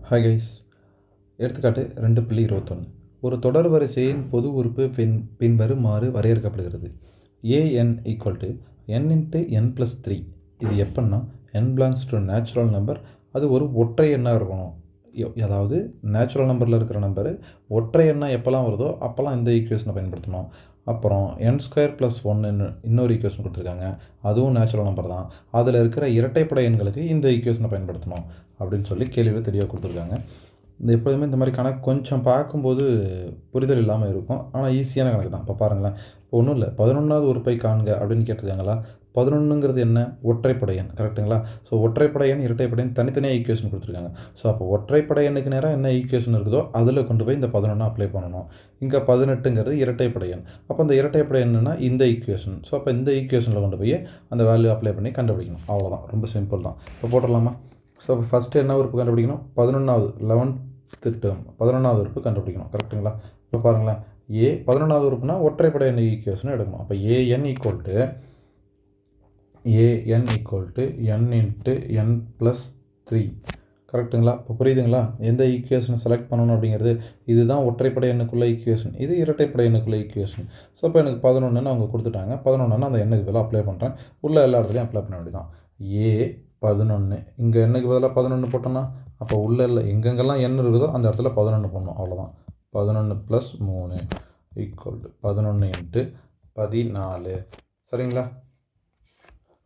Hi guys. எடுத்துக்காட்டு 2.21. ஒரு தொடர் வரிசையின் பொது உறுப்பு பின்வருமாறு வரையறுக்கப்படுகிறது. an = n × n+3. இது எப்படின்னா n belongs to natural number. அது ஒரு ஒற்றை எண்ணாக இருக்கணும். அதாவது நேச்சுரல் நம்பரில் இருக்கிற நம்பரு ஒற்றை எண்ணாக எப்போல்லாம் வருதோ அப்போல்லாம் இந்த ஈக்குவேஷனை பயன்படுத்தணும். அப்புறம் n² + 1 இன்னொரு ஈக்குவேஷன் கொடுத்துருக்காங்க. அதுவும் நேச்சுரல் நம்பர் தான். அதில் இருக்கிற இரட்டைப்படை எண்களுக்கு இந்த ஈக்குவேஷனை பயன்படுத்தணும் அப்படின்னு சொல்லி கேள்வியில் தெளிவாக கொடுத்துருக்காங்க. எப்போதுமே இந்த மாதிரி கணக்கு கொஞ்சம் பார்க்கும்போது புரிதல் இல்லாமல் இருக்கும். ஆனால் ஈஸியான கணக்கு தான். இப்போ பாருங்களேன், இப்போ ஒன்றும் இல்லை, 11வது உறுப்பை காண்க அப்படின்னு கேட்டிருக்காங்களா. 11ங்கிறது என்ன? ஒற்றைப்படை எண். கரெக்டுங்களா? ஸோ ஒற்றைப்படை எண், இரட்டைப்படை எண் தனித்தனியாக ஈக்குவேஷன் கொடுத்துருக்காங்க. ஸோ அப்போ ஒற்றைப்படை எண்ணுக்கு நேராக என்ன ஈக்குவேஷன் இருக்குதோ அதில் கொண்டு போய் இந்த 11 அப்ளை பண்ணணும். இங்கே 18ங்கிறது இரட்டைப்படை எண். அப்போ அந்த இரட்டைப்படை எண்ணுன்னா இந்த ஈக்குவேஷன். ஸோ அப்போ இந்த ஈக்குவேஷனில் கொண்டு போய் அந்த வேல்யூ அப்ளை பண்ணி கண்டுபிடிக்கணும். அவ்வளோதான், ரொம்ப சிம்பிள் தான். இப்போ போட்டுடலாமா? ஸோ இப்போ ஃபஸ்ட்டு என்ன உறுப்பு கண்டுபிடிக்கணும்? 11th டேர்ம் 11வது உறுப்பு கண்டுபிடிக்கணும். கரெக்டுங்களா? இப்போ பாருங்களேன், 11வது உறுப்புனா ஒற்றைப்படை எண் ஈக்குவேஷன் எடுக்கணும். அப்போ an = n × n+3. கரெக்டுங்களா? இப்போ புரியுதுங்களா? எந்த ஈக்குவேஷனை செலக்ட் பண்ணணும் அப்படிங்கிறது. இதுதான் ஒற்றைப்படை எண்ணுக்குள்ள ஈக்குவேஷன், இது இரட்டைப்படை எண்ணுக்குள்ள ஈக்குவேஷன். ஸோ இப்போ எனக்கு 11ன்னு அவங்க கொடுத்துட்டாங்க. 11ன்னு அந்த எண்ணுக்கு பதிலாக அப்ளை பண்ணுறேன். உள்ள எல்லா இடத்துலையும் அப்ளை பண்ண வேண்டியதான். 11 இங்கே எண்ணுக்கு பதிலாக 11 போட்டோன்னா அப்போ உள்ள இல்லை எங்கெங்கெல்லாம் எண் இருக்குதோ அந்த இடத்துல 11 போடணும். அவ்வளோதான். 11 + 3 = 11 × 14. சரிங்களா?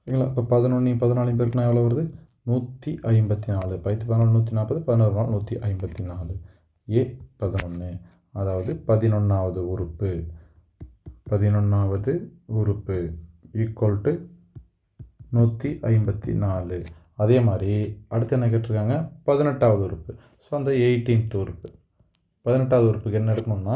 சரிங்களா? இப்போ 11 14 பேருக்குனா எவ்வளோ வருது? 154. 10 14 140, 11 154. 11, அதாவது 11வது உறுப்பு. 11வது உறுப்பு = 154. அதே மாதிரி அடுத்து என்ன கேட்டிருக்காங்க? 18வது உறுப்பு. ஸோ அந்த 18th உறுப்பு. 18வது உறுப்புக்கு என்ன எடுக்கணும்னா,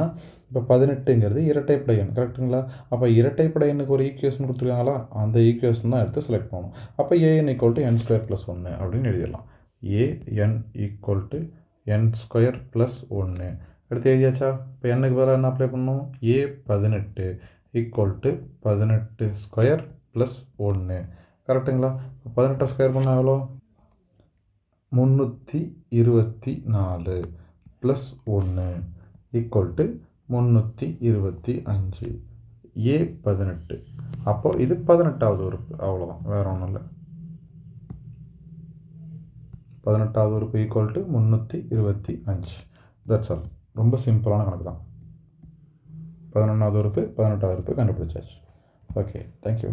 இப்போ 18ங்கிறது இரட்டைப்படை எண். கரெக்டுங்களா? அப்போ இரட்டைப்படை எண்ணுக்கு ஒரு ஈக்குவேஷன் கொடுத்துருக்காங்களா, அந்த ஈக்குவேஷன் தான் எடுத்து செலக்ட் பண்ணணும். அப்போ an = n² + 1 அப்படின்னு எழுதிடலாம். an = n² + 1 எடுத்து எழுதியாச்சா? இப்போ என்னக்கு பதிலாக என்ன அப்ளை பண்ணணும்? 18 = 18² + 1. கரெக்டுங்களா? 18 ஸ்கொயர் பண்ணால் எவ்வளோ? 324 + 1 = 325. 18. அப்போது இது 18வது உறுப்பு. அவ்வளோதான், வேறு ஒன்றும் இல்லை. 18வது உறுப்பு = 325. That's all. ரொம்ப சிம்பிளான கணக்கு தான். 11வது உறுப்பு 18வது உறுப்பு கண்டுபிடிச்சாச்சு. Okay, thank you.